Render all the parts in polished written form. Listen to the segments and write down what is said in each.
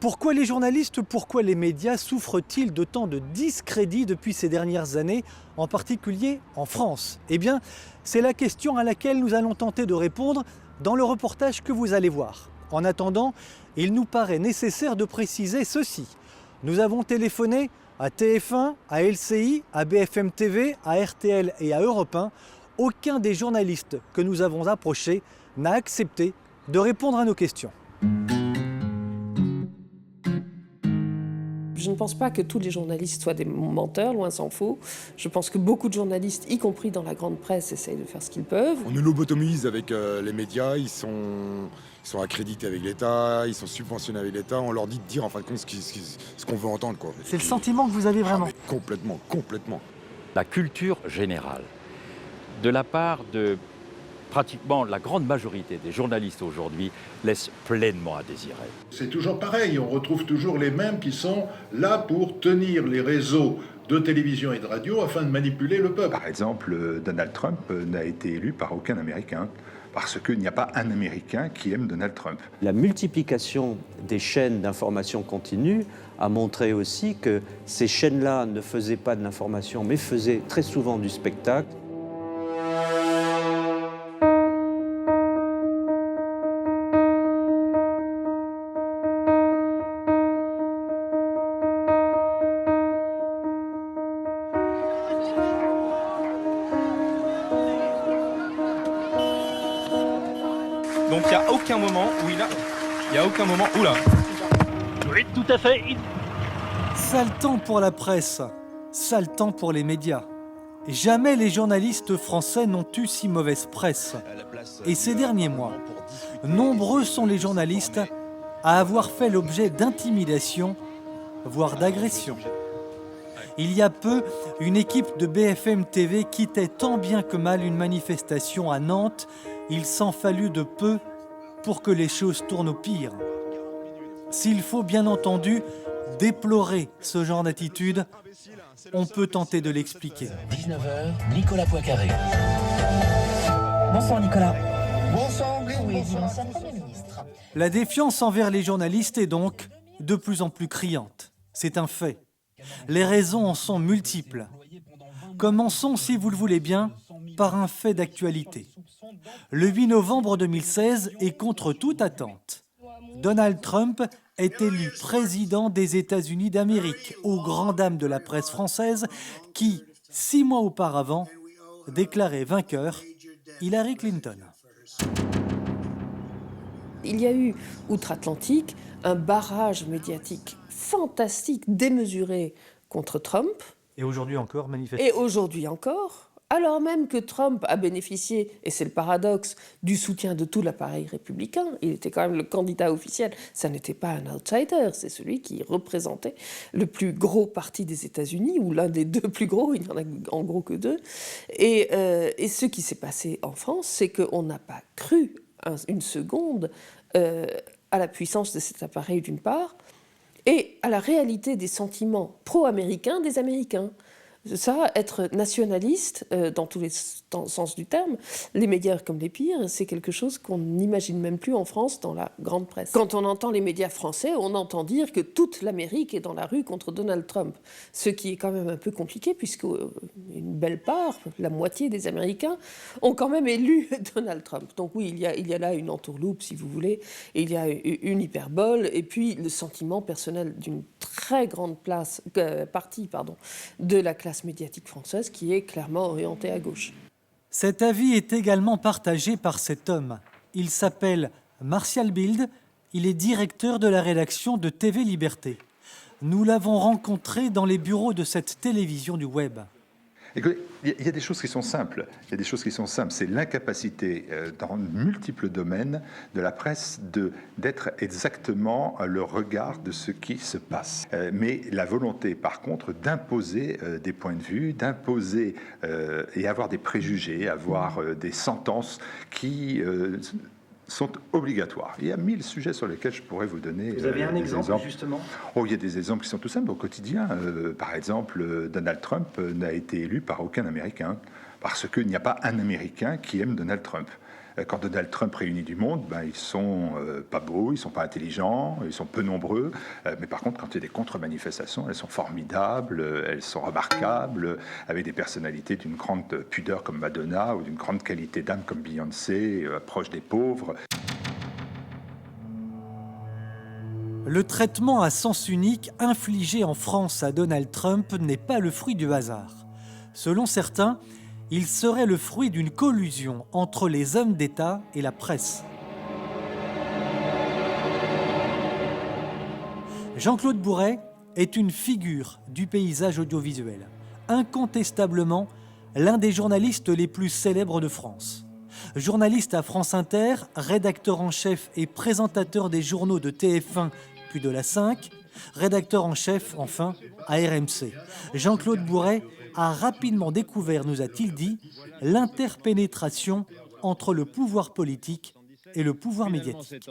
Pourquoi les journalistes, pourquoi les médias souffrent-ils de tant de discrédit depuis ces dernières années, en particulier en France? Eh bien, c'est la question à laquelle nous allons tenter de répondre dans le reportage que vous allez voir. En attendant, il nous paraît nécessaire de préciser ceci. Nous avons téléphoné à TF1, à LCI, à BFM TV, à RTL et à Europe 1. Aucun des journalistes que nous avons approchés n'a accepté de répondre à nos questions. Je ne pense pas que tous les journalistes soient des menteurs, loin s'en faut. Je pense que beaucoup de journalistes, y compris dans la grande presse, essayent de faire ce qu'ils peuvent. On nous lobotomise avec les médias, ils sont accrédités avec l'État, ils sont subventionnés avec l'État, on leur dit de dire en fin de compte ce qu'on veut entendre, quoi. C'est le sentiment que vous avez vraiment? Complètement. La culture générale, de la part de pratiquement la grande majorité des journalistes aujourd'hui, laisse pleinement à désirer. C'est toujours pareil, on retrouve toujours les mêmes qui sont là pour tenir les réseaux de télévision et de radio afin de manipuler le peuple. Par exemple, Donald Trump n'a été élu par aucun Américain, parce qu'il n'y a pas un Américain qui aime Donald Trump. La multiplication des chaînes d'information continue a montré aussi que ces chaînes-là ne faisaient pas de l'information, mais faisaient très souvent du spectacle. Donc il n'y a aucun moment où Oula. Oui, tout à fait. Sale temps pour la presse, sale temps pour les médias. Jamais les journalistes français n'ont eu si mauvaise presse. Et ces derniers mois, nombreux sont les journalistes à avoir fait l'objet d'intimidation, voire d'agressions. Il y a peu, une équipe de BFM TV quittait tant bien que mal une manifestation à Nantes. Il s'en fallut de peu pour que les choses tournent au pire. S'il faut bien entendu déplorer ce genre d'attitude, on peut tenter de l'expliquer. 19h, Nicolas Poincaré. Bonsoir Nicolas. Bonsoir, Bonsoir Monsieur le ministre. La défiance envers les journalistes est donc de plus en plus criante. C'est un fait. Les raisons en sont multiples. Commençons, si vous le voulez bien, par un fait d'actualité. Le 8 novembre 2016, et contre toute attente, Donald Trump est élu président des États-Unis d'Amérique, aux grandes dames de la presse française qui, 6 mois auparavant, déclarait vainqueur Hillary Clinton. Il y a eu, outre-Atlantique, un barrage médiatique fantastique, démesuré contre Trump. Et aujourd'hui encore, manifestement. Et aujourd'hui encore, alors même que Trump a bénéficié, et c'est le paradoxe, du soutien de tout l'appareil républicain. Il était quand même le candidat officiel. Ça n'était pas un outsider, c'est celui qui représentait le plus gros parti des États-Unis, ou l'un des deux plus gros, il n'y en a en gros que deux. Et ce qui s'est passé en France, c'est qu'on n'a pas cru une seconde à la puissance de cet appareil d'une part, et à la réalité des sentiments pro-américains des Américains. Ça, être nationaliste, dans tous les sens du terme, les meilleurs comme les pires, c'est quelque chose qu'on n'imagine même plus en France dans la grande presse. Quand on entend les médias français, on entend dire que toute l'Amérique est dans la rue contre Donald Trump, ce qui est quand même un peu compliqué, puisque une belle part, la moitié des Américains, ont quand même élu Donald Trump. Donc oui, il y a là une entourloupe, si vous voulez, et il y a une hyperbole, et puis le sentiment personnel d'une très grande partie de la classe médiatique française qui est clairement orientée à gauche. Cet avis est également partagé par cet homme. Il s'appelle Martial Bild, il est directeur de la rédaction de TV Liberté. Nous l'avons rencontré dans les bureaux de cette télévision du web. Écoutez, il y a des choses qui sont simples. C'est l'incapacité dans multiples domaines de la presse d'être exactement le regard de ce qui se passe. Mais la volonté, par contre, d'imposer des points de vue, d'imposer et avoir des préjugés, avoir des sentences qui sont obligatoires. Il y a 1000 sujets sur lesquels je pourrais vous donner. Vous avez un exemple, exemples. justement? Il y a des exemples qui sont tout simples au quotidien. Par exemple, Donald Trump n'a été élu par aucun Américain, parce qu'il n'y a pas un Américain qui aime Donald Trump. Quand Donald Trump réunit du monde, ils sont pas beaux, ils sont pas intelligents, ils sont peu nombreux. Mais par contre, quand il y a des contre-manifestations, elles sont formidables, elles sont remarquables, avec des personnalités d'une grande pudeur comme Madonna ou d'une grande qualité d'âme comme Beyoncé, proche des pauvres. Le traitement à sens unique infligé en France à Donald Trump n'est pas le fruit du hasard. Selon certains, il serait le fruit d'une collusion entre les hommes d'État et la presse. Jean-Claude Bourret est une figure du paysage audiovisuel, incontestablement l'un des journalistes les plus célèbres de France. Journaliste à France Inter, rédacteur en chef et présentateur des journaux de TF1 puis de la 5, rédacteur en chef, enfin, à RMC. Jean-Claude Bourret a rapidement découvert, nous a-t-il dit, l'interpénétration entre le pouvoir politique et le pouvoir médiatique.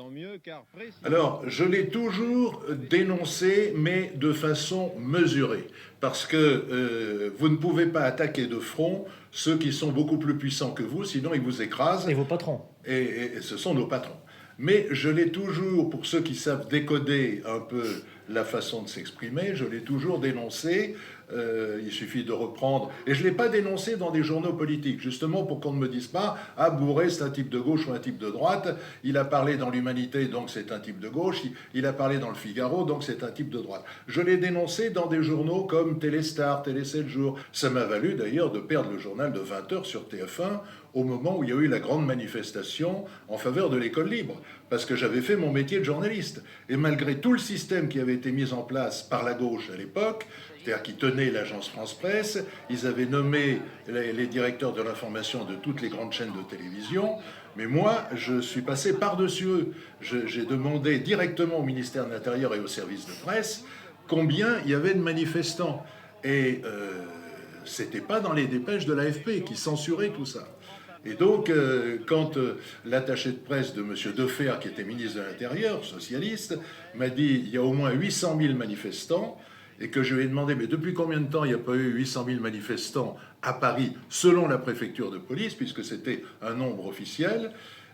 Alors, je l'ai toujours dénoncé, mais de façon mesurée, parce que vous ne pouvez pas attaquer de front ceux qui sont beaucoup plus puissants que vous, sinon ils vous écrasent. Et vos patrons. Et ce sont nos patrons. Mais je l'ai toujours, pour ceux qui savent décoder un peu la façon de s'exprimer, je l'ai toujours dénoncé. Il suffit de reprendre. Et je ne l'ai pas dénoncé dans des journaux politiques, justement pour qu'on ne me dise pas « Ah, Bourret, c'est un type de gauche ou un type de droite. Il a parlé dans l'Humanité, donc c'est un type de gauche. Il a parlé dans le Figaro, donc c'est un type de droite. » Je l'ai dénoncé dans des journaux comme Téléstar, Télé 7 jours. Ça m'a valu d'ailleurs de perdre le journal de 20h sur TF1 au moment où il y a eu la grande manifestation en faveur de l'école libre, parce que j'avais fait mon métier de journaliste. Et malgré tout le système qui avait été mis en place par la gauche à l'époque, c'est-à-dire qui tenait l'agence France-Presse, ils avaient nommé les directeurs de l'information de toutes les grandes chaînes de télévision, mais moi, je suis passé par-dessus eux. J'ai demandé directement au ministère de l'Intérieur et au service de presse combien il y avait de manifestants. Et c'était pas dans les dépêches de l'AFP qui censuraient tout ça. Et donc, quand l'attaché de presse de M. Defer, qui était ministre de l'Intérieur, socialiste, m'a dit il y a au moins 800 000 manifestants, et que je lui ai demandé mais depuis combien de temps il n'y a pas eu 800 000 manifestants à Paris, selon la préfecture de police, puisque c'était un nombre officiel,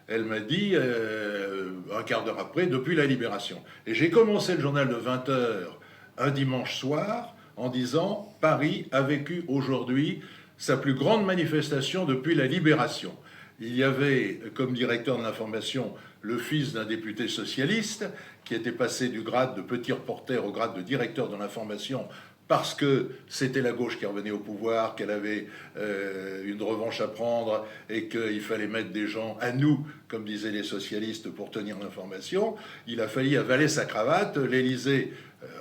elle m'a dit un quart d'heure après, depuis la Libération. Et j'ai commencé le journal de 20h un dimanche soir en disant Paris a vécu aujourd'hui sa plus grande manifestation depuis la Libération. Il y avait comme directeur de l'information le fils d'un député socialiste qui était passé du grade de petit reporter au grade de directeur de l'information parce que c'était la gauche qui revenait au pouvoir, qu'elle avait une revanche à prendre et qu'il fallait mettre des gens à nous, comme disaient les socialistes, pour tenir l'information. Il a failli avaler sa cravate. L'Élysée,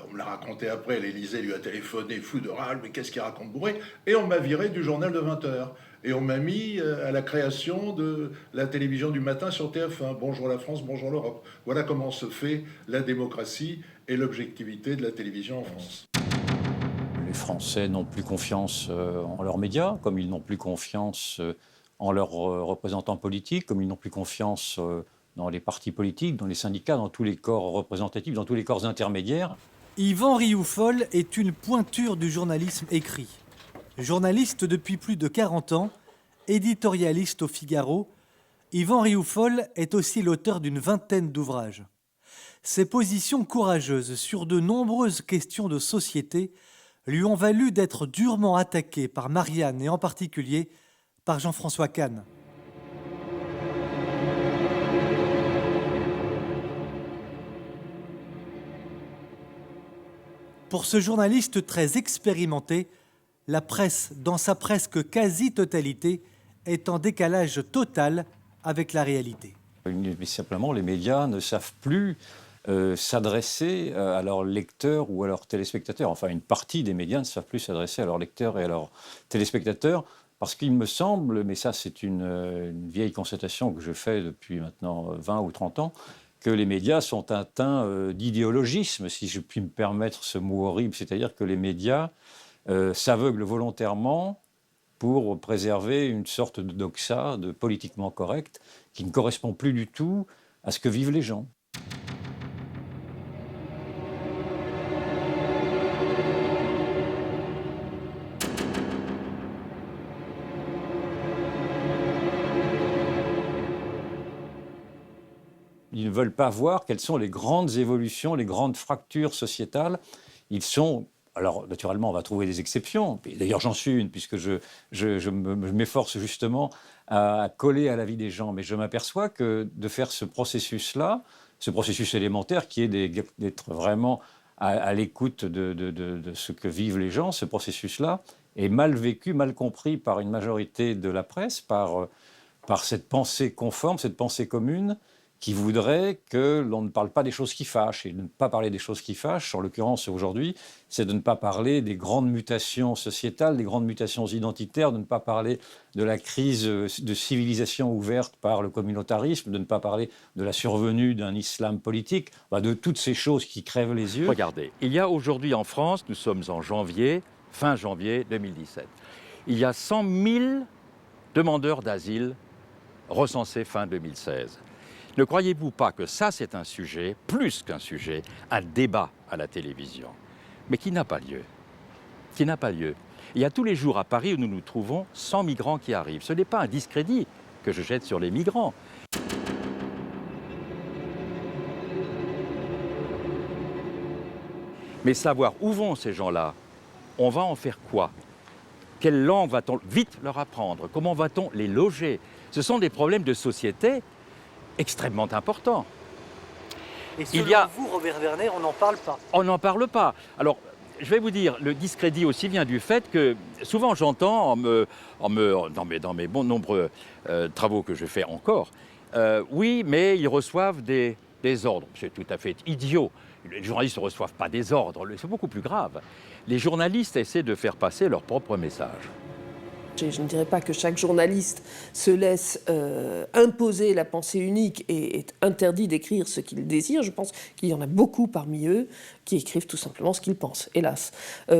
on me l'a raconté après, l'Élysée lui a téléphoné fou de rage, mais qu'est-ce qu'il raconte Bourret? Et on m'a viré du journal de 20h. Et on m'a mis à la création de la télévision du matin sur TF1. Bonjour la France, bonjour l'Europe. Voilà comment se fait la démocratie et l'objectivité de la télévision en France. Les Français n'ont plus confiance en leurs médias, comme ils n'ont plus confiance en leurs représentants politiques, comme ils n'ont plus confiance dans les partis politiques, dans les syndicats, dans tous les corps représentatifs, dans tous les corps intermédiaires. Yvan Rioufol est une pointure du journalisme écrit. Journaliste depuis plus de 40 ans, éditorialiste au Figaro, Yvan Rioufol est aussi l'auteur d'une vingtaine d'ouvrages. Ses positions courageuses sur de nombreuses questions de société lui ont valu d'être durement attaqué par Marianne et en particulier par Jean-François Kahn. Pour ce journaliste très expérimenté, la presse, dans sa presque quasi-totalité, est en décalage total avec la réalité. Mais simplement, les médias ne savent plus s'adresser à leurs lecteurs ou à leurs téléspectateurs. Enfin, une partie des médias ne savent plus s'adresser à leurs lecteurs et à leurs téléspectateurs, parce qu'il me semble, mais ça c'est une vieille constatation que je fais depuis maintenant 20 ou 30 ans, que les médias sont atteints d'idéologisme, si je puis me permettre ce mot horrible, c'est-à-dire que les médias s'aveuglent volontairement pour préserver une sorte de doxa, de politiquement correct, qui ne correspond plus du tout à ce que vivent les gens. ils ne veulent pas voir quelles sont les grandes évolutions, les grandes fractures sociétales. Ils sont... Alors, naturellement, on va trouver des exceptions. D'ailleurs, j'en suis une, puisque je m'efforce justement à coller à la vie des gens. Mais je m'aperçois que de faire ce processus-là, ce processus élémentaire qui est d'être vraiment à l'écoute de ce que vivent les gens, ce processus-là est mal vécu, mal compris par une majorité de la presse, par cette pensée conforme, cette pensée commune, qui voudrait que l'on ne parle pas des choses qui fâchent. Et de ne pas parler des choses qui fâchent, en l'occurrence aujourd'hui, c'est de ne pas parler des grandes mutations sociétales, des grandes mutations identitaires, de ne pas parler de la crise de civilisation ouverte par le communautarisme, de ne pas parler de la survenue d'un islam politique, de toutes ces choses qui crèvent les yeux. Regardez, il y a aujourd'hui en France, nous sommes en janvier, fin janvier 2017, il y a 100 000 demandeurs d'asile recensés fin 2016. Ne croyez-vous pas que ça, c'est un sujet, plus qu'un sujet, un débat à la télévision, mais qui n'a pas lieu. Qui n'a pas lieu. Il y a tous les jours à Paris où nous nous trouvons 100 migrants qui arrivent. Ce n'est pas un discrédit que je jette sur les migrants. Mais savoir où vont ces gens-là, on va en faire quoi? Quelle langue va-t-on vite leur apprendre? Comment va-t-on les loger? Ce sont des problèmes de société extrêmement importants. Et selon vous, Robert Vernet, on n'en parle pas? On n'en parle pas. Alors, je vais vous dire, le discrédit aussi vient du fait que souvent j'entends dans mes nombreux travaux que je fais encore, oui, mais ils reçoivent des ordres. C'est tout à fait idiot. Les journalistes ne reçoivent pas des ordres, c'est beaucoup plus grave. Les journalistes essaient de faire passer leur propre message. Je ne dirais pas que chaque journaliste se laisse imposer la pensée unique et est interdit d'écrire ce qu'il désire. Je pense qu'il y en a beaucoup parmi eux qui écrivent tout simplement ce qu'ils pensent, hélas.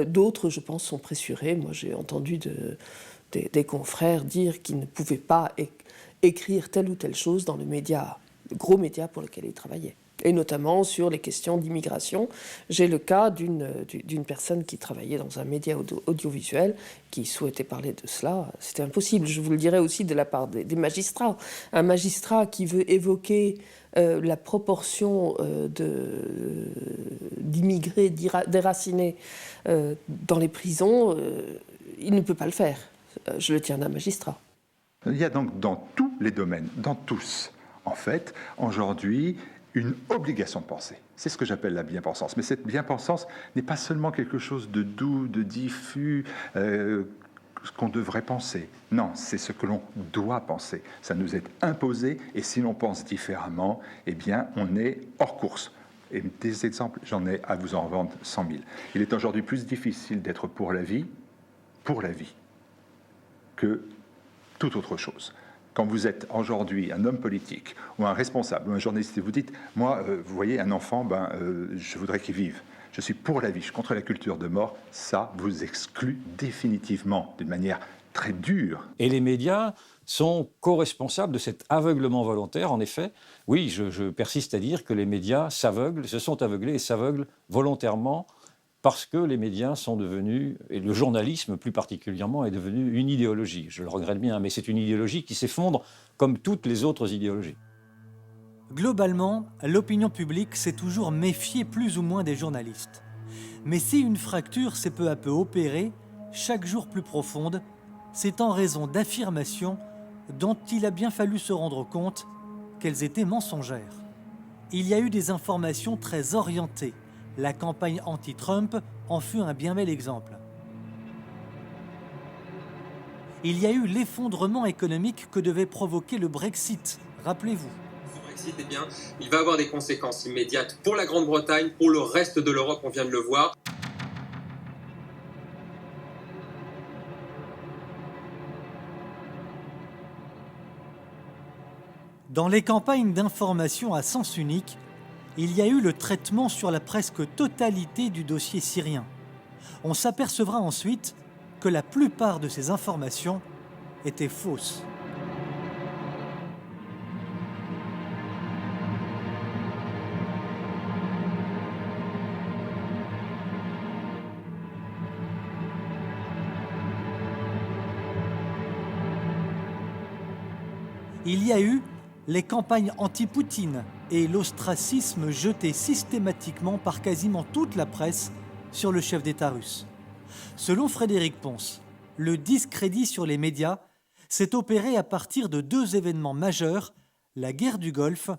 D'autres, je pense, sont pressurés. Moi, j'ai entendu des confrères dire qu'ils ne pouvaient pas écrire telle ou telle chose dans le gros média pour lequel ils travaillaient. Et notamment sur les questions d'immigration. J'ai le cas d'une personne qui travaillait dans un média audiovisuel qui souhaitait parler de cela. C'était impossible. Je vous le dirais aussi de la part des magistrats. Un magistrat qui veut évoquer la proportion d'immigrés déracinés dans les prisons, il ne peut pas le faire. Je le tiens d'un magistrat. Il y a donc dans tous les domaines, dans tous, en fait, aujourd'hui, une obligation de penser. C'est ce que j'appelle la bien-pensance. Mais cette bien-pensance n'est pas seulement quelque chose de doux, de diffus, ce qu'on devrait penser. Non, c'est ce que l'on doit penser. Ça nous est imposé, et si l'on pense différemment, eh bien, on est hors course. Et des exemples, j'en ai à vous en vendre 100 000. Il est aujourd'hui plus difficile d'être pour la vie, que toute autre chose. Quand vous êtes aujourd'hui un homme politique ou un responsable ou un journaliste et vous dites « moi, vous voyez, un enfant, je voudrais qu'il vive. Je suis pour la vie, je suis contre la culture de mort. » Ça vous exclut définitivement d'une manière très dure. Et les médias sont co-responsables de cet aveuglement volontaire. En effet, oui, je persiste à dire que les médias se sont aveuglés et s'aveuglent volontairement parce que les médias sont devenus, et le journalisme plus particulièrement, est devenu une idéologie. Je le regrette bien, mais c'est une idéologie qui s'effondre comme toutes les autres idéologies. Globalement, l'opinion publique s'est toujours méfiée plus ou moins des journalistes. Mais si une fracture s'est peu à peu opérée, chaque jour plus profonde, c'est en raison d'affirmations dont il a bien fallu se rendre compte qu'elles étaient mensongères. Il y a eu des informations très orientées. La campagne anti-Trump en fut un bien bel exemple. Il y a eu l'effondrement économique que devait provoquer le Brexit, rappelez-vous. Le Brexit, eh bien, il va avoir des conséquences immédiates pour la Grande-Bretagne, pour le reste de l'Europe, on vient de le voir. Dans les campagnes d'information à sens unique, il y a eu le traitement sur la presque totalité du dossier syrien. On s'apercevra ensuite que la plupart de ces informations étaient fausses. Il y a eu les campagnes anti-Poutine et l'ostracisme jeté systématiquement par quasiment toute la presse sur le chef d'État russe. Selon Frédéric Pons, le discrédit sur les médias s'est opéré à partir de deux événements majeurs, la guerre du Golfe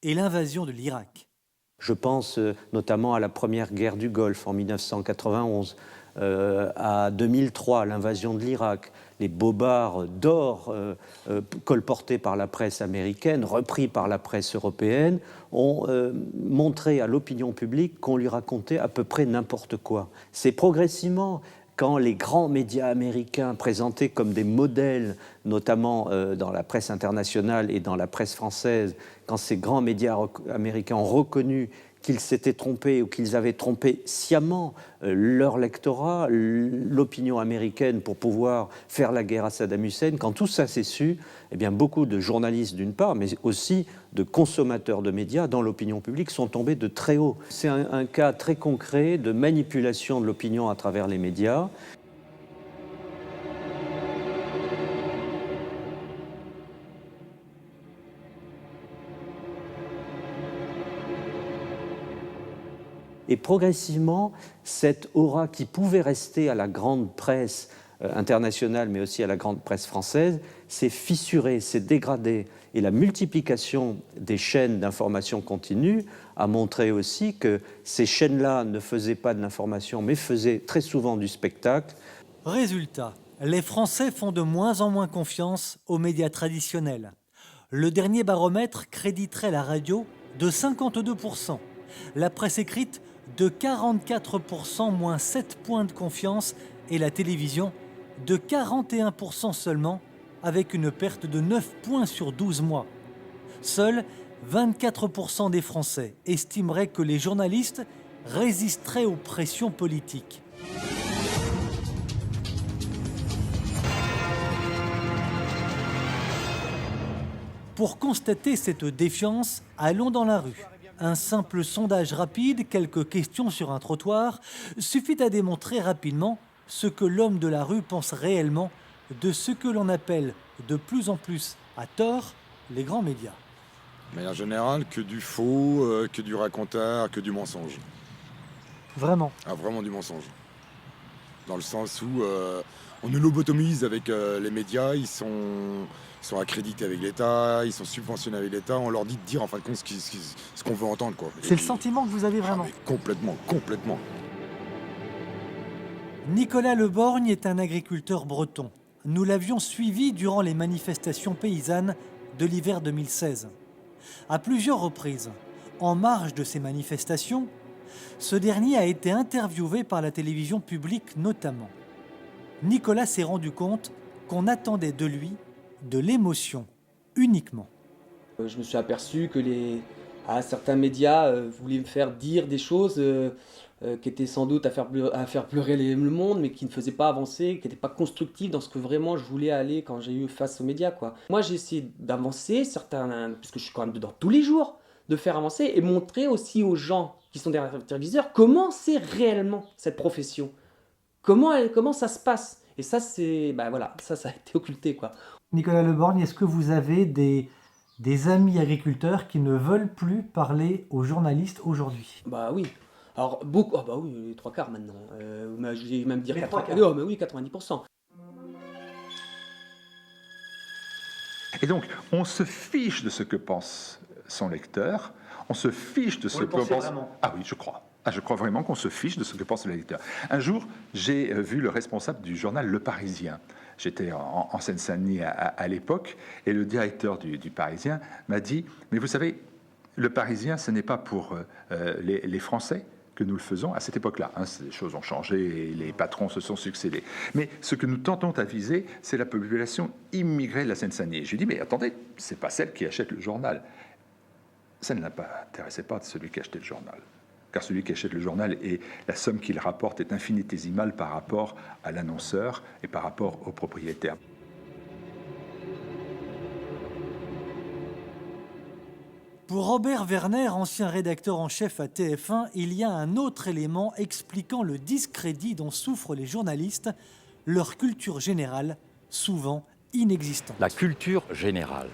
et l'invasion de l'Irak. Je pense notamment à la première guerre du Golfe en 1991, à 2003, l'invasion de l'Irak, les bobards d'or colportés par la presse américaine, repris par la presse européenne, ont montré à l'opinion publique qu'on lui racontait à peu près n'importe quoi. C'est progressivement, quand les grands médias américains présentés comme des modèles, notamment dans la presse internationale et dans la presse française, quand ces grands médias américains ont reconnu qu'ils s'étaient trompés ou qu'ils avaient trompé sciemment leur lectorat, l'opinion américaine pour pouvoir faire la guerre à Saddam Hussein, quand tout ça s'est su, eh bien beaucoup de journalistes d'une part, mais aussi de consommateurs de médias dans l'opinion publique sont tombés de très haut. C'est un cas très concret de manipulation de l'opinion à travers les médias. Et progressivement, cette aura qui pouvait rester à la grande presse internationale, mais aussi à la grande presse française, s'est fissurée, s'est dégradée. Et la multiplication des chaînes d'information continue a montré aussi que ces chaînes-là ne faisaient pas de l'information, mais faisaient très souvent du spectacle. Résultat, les Français font de moins en moins confiance aux médias traditionnels. Le dernier baromètre créditerait la radio de 52%, la presse écrite de 44%, moins 7 points de confiance, et la télévision de 41% seulement, avec une perte de 9 points sur 12 mois. Seuls 24% des Français estimeraient que les journalistes résisteraient aux pressions politiques. Pour constater cette défiance, allons dans la rue. Un simple sondage rapide, quelques questions sur un trottoir, suffit à démontrer rapidement ce que l'homme de la rue pense réellement de ce que l'on appelle de plus en plus, à tort, les grands médias. Mais en général, que du faux, que du raconteur, que du mensonge. Vraiment? Ah, vraiment du mensonge. Dans le sens où on nous lobotomise avec les médias, ils sont accrédités avec l'État, ils sont subventionnés avec l'État, on leur dit de dire en fin de compte ce qu'on veut entendre, quoi. C'est le sentiment que vous avez vraiment? Complètement, complètement. Nicolas Le Borgne est un agriculteur breton. Nous l'avions suivi durant les manifestations paysannes de l'hiver 2016. À plusieurs reprises, en marge de ces manifestations, ce dernier a été interviewé par la télévision publique notamment. Nicolas s'est rendu compte qu'on attendait de lui de l'émotion uniquement. Je me suis aperçu que certains médias voulaient me faire dire des choses qui étaient sans doute à faire pleurer le monde, mais qui ne faisaient pas avancer, qui n'étaient pas constructives dans ce que vraiment je voulais aller quand j'ai eu face aux médias, quoi. Moi, j'ai essayé d'avancer, puisque je suis quand même dedans tous les jours, de faire avancer et montrer aussi aux gens qui sont derrière le téléviseur comment c'est réellement cette profession, comment ça se passe. Et ça, ça a été occulté, quoi. Nicolas Le Borgne, est-ce que vous avez des amis agriculteurs qui ne veulent plus parler aux journalistes aujourd'hui? Bah oui. Alors, beaucoup, oui, les 3/4 maintenant. Je vais même dire 80%. Oh, mais oui, 90%. Et donc, on se fiche de ce que pense son lecteur, on se fiche de ce que pense... Vraiment? Ah oui, je crois. Je crois vraiment qu'on se fiche de ce que pense le lecteur. Un jour, j'ai vu le responsable du journal Le Parisien. J'étais en Seine-Saint-Denis à l'époque, et le directeur du Parisien m'a dit « Mais vous savez, Le Parisien, ce n'est pas pour les Français que nous le faisons à cette époque-là. Les choses ont changé et les patrons se sont succédés. Mais ce que nous tentons à viser, c'est la population immigrée de la Seine-Saint-Denis. » Je lui dis « Mais attendez, c'est pas celle qui achète le journal. » Ça ne l'intéressait pas de celui qui achetait le journal. Car celui qui achète le journal, et la somme qu'il rapporte est infinitésimale par rapport à l'annonceur et par rapport au propriétaire. Pour Robert Werner, ancien rédacteur en chef à TF1, il y a un autre élément expliquant le discrédit dont souffrent les journalistes, leur culture générale, souvent inexistante. La culture générale.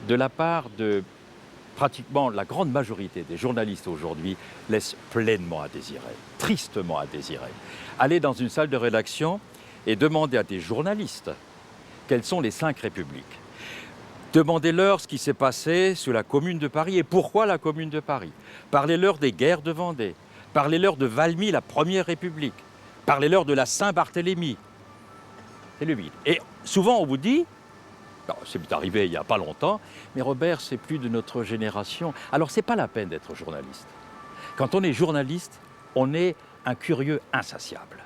de la part de pratiquement la grande majorité des journalistes aujourd'hui, laisse pleinement à désirer, tristement à désirer. Aller dans une salle de rédaction et demander à des journalistes quelles sont les 5 républiques. Demandez-leur ce qui s'est passé sous la Commune de Paris et pourquoi la Commune de Paris. Parlez-leur des guerres de Vendée. Parlez-leur de Valmy, la Première République. Parlez-leur de la Saint-Barthélemy. C'est le vide. Et souvent, on vous dit, c'est arrivé il n'y a pas longtemps, mais Robert, c'est plus de notre génération. Alors, ce n'est pas la peine d'être journaliste. Quand on est journaliste, on est un curieux insatiable.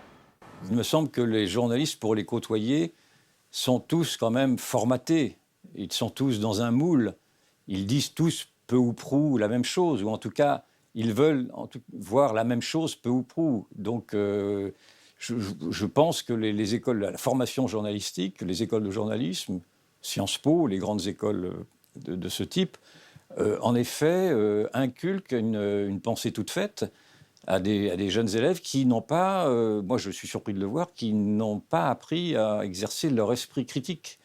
Il me semble que les journalistes, pour les côtoyer, sont tous quand même formatés. Ils sont tous dans un moule. Ils disent tous peu ou prou la même chose, ou en tout cas, ils veulent voir la même chose peu ou prou. Donc, je pense que les écoles, la formation journalistique, les écoles de journalisme, Sciences Po, les grandes écoles de ce type, en effet, inculquent une pensée toute faite à des jeunes élèves qui n'ont pas, moi je suis surpris de le voir, qui n'ont pas appris à exercer leur esprit critique,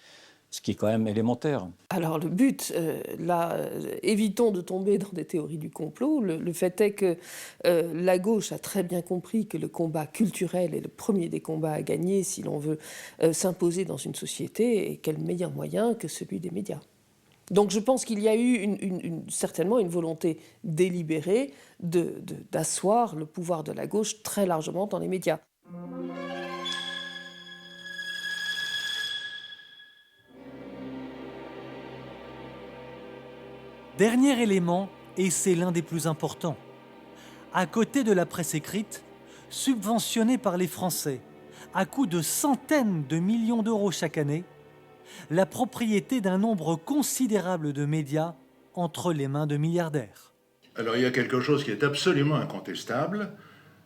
ce qui est quand même élémentaire. Alors le but, évitons de tomber dans des théories du complot. Le fait est que la gauche a très bien compris que le combat culturel est le premier des combats à gagner si l'on veut s'imposer dans une société, et quel meilleur moyen que celui des médias. Donc je pense qu'il y a eu certainement une volonté délibérée d'asseoir le pouvoir de la gauche très largement dans les médias. Dernier élément, et c'est l'un des plus importants. À côté de la presse écrite, subventionnée par les Français, à coût de centaines de millions d'euros chaque année, la propriété d'un nombre considérable de médias entre les mains de milliardaires. Alors il y a quelque chose qui est absolument incontestable,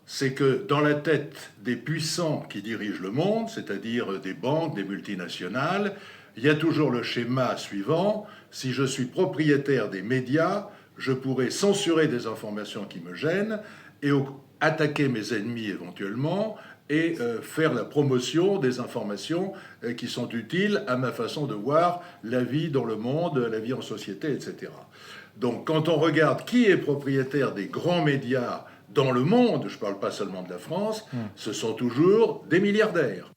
c'est que dans la tête des puissants qui dirigent le monde, c'est-à-dire des banques, des multinationales, il y a toujours le schéma suivant: si je suis propriétaire des médias, je pourrai censurer des informations qui me gênent et attaquer mes ennemis éventuellement, et faire la promotion des informations qui sont utiles à ma façon de voir la vie dans le monde, la vie en société, etc. Donc quand on regarde qui est propriétaire des grands médias dans le monde, je ne parle pas seulement de la France, ce sont toujours des milliardaires.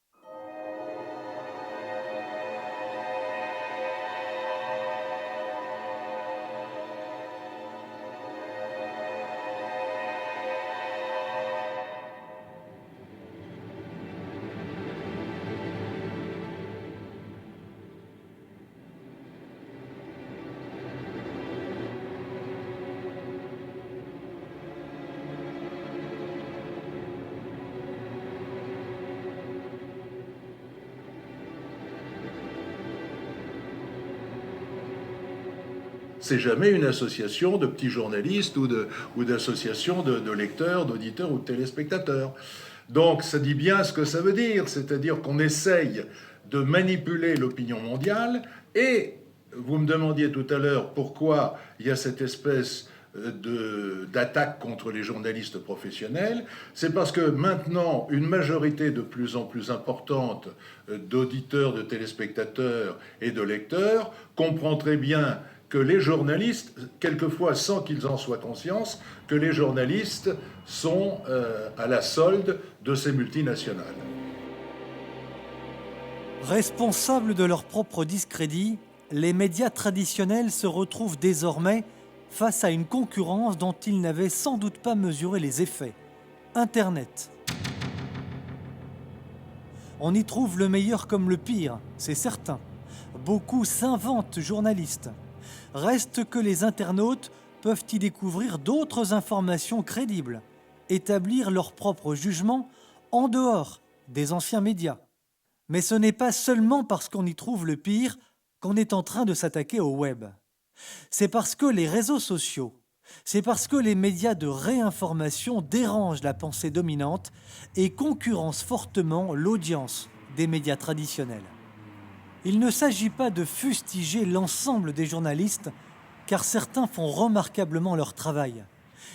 C'est jamais une association de petits journalistes ou d'associations de lecteurs, d'auditeurs ou de téléspectateurs. Donc ça dit bien ce que ça veut dire, c'est-à-dire qu'on essaye de manipuler l'opinion mondiale. Et vous me demandiez tout à l'heure pourquoi il y a cette espèce d'attaque contre les journalistes professionnels. C'est parce que maintenant, une majorité de plus en plus importante d'auditeurs, de téléspectateurs et de lecteurs comprend très bien que les journalistes, quelquefois sans qu'ils en soient conscients, que les journalistes sont à la solde de ces multinationales. Responsables de leur propre discrédit, les médias traditionnels se retrouvent désormais face à une concurrence dont ils n'avaient sans doute pas mesuré les effets. Internet. On y trouve le meilleur comme le pire, c'est certain. Beaucoup s'inventent journalistes. Reste que les internautes peuvent y découvrir d'autres informations crédibles, établir leur propre jugement en dehors des anciens médias. Mais ce n'est pas seulement parce qu'on y trouve le pire qu'on est en train de s'attaquer au web. C'est parce que les réseaux sociaux, c'est parce que les médias de réinformation dérangent la pensée dominante et concurrencent fortement l'audience des médias traditionnels. Il ne s'agit pas de fustiger l'ensemble des journalistes, car certains font remarquablement leur travail.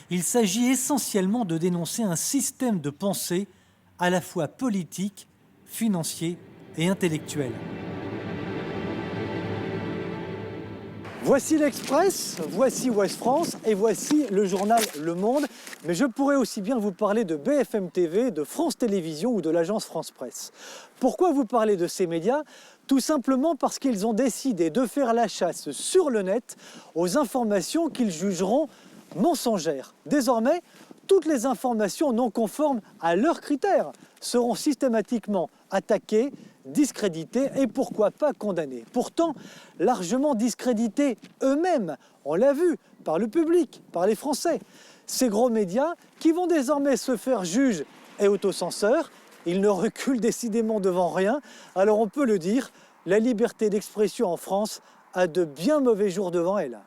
Il s'agit essentiellement de dénoncer un système de pensée à la fois politique, financier et intellectuel. Voici l'Express, voici Ouest France et voici le journal Le Monde. Mais je pourrais aussi bien vous parler de BFM TV, de France Télévisions ou de l'agence France Presse. Pourquoi vous parler de ces médias? Tout simplement parce qu'ils ont décidé de faire la chasse sur le net aux informations qu'ils jugeront mensongères. Désormais, toutes les informations non conformes à leurs critères seront systématiquement attaquées, discrédités et pourquoi pas condamnés. Pourtant, largement discrédités eux-mêmes, on l'a vu, par le public, par les Français. Ces gros médias qui vont désormais se faire juges et autocenseurs, ils ne reculent décidément devant rien. Alors on peut le dire, la liberté d'expression en France a de bien mauvais jours devant elle.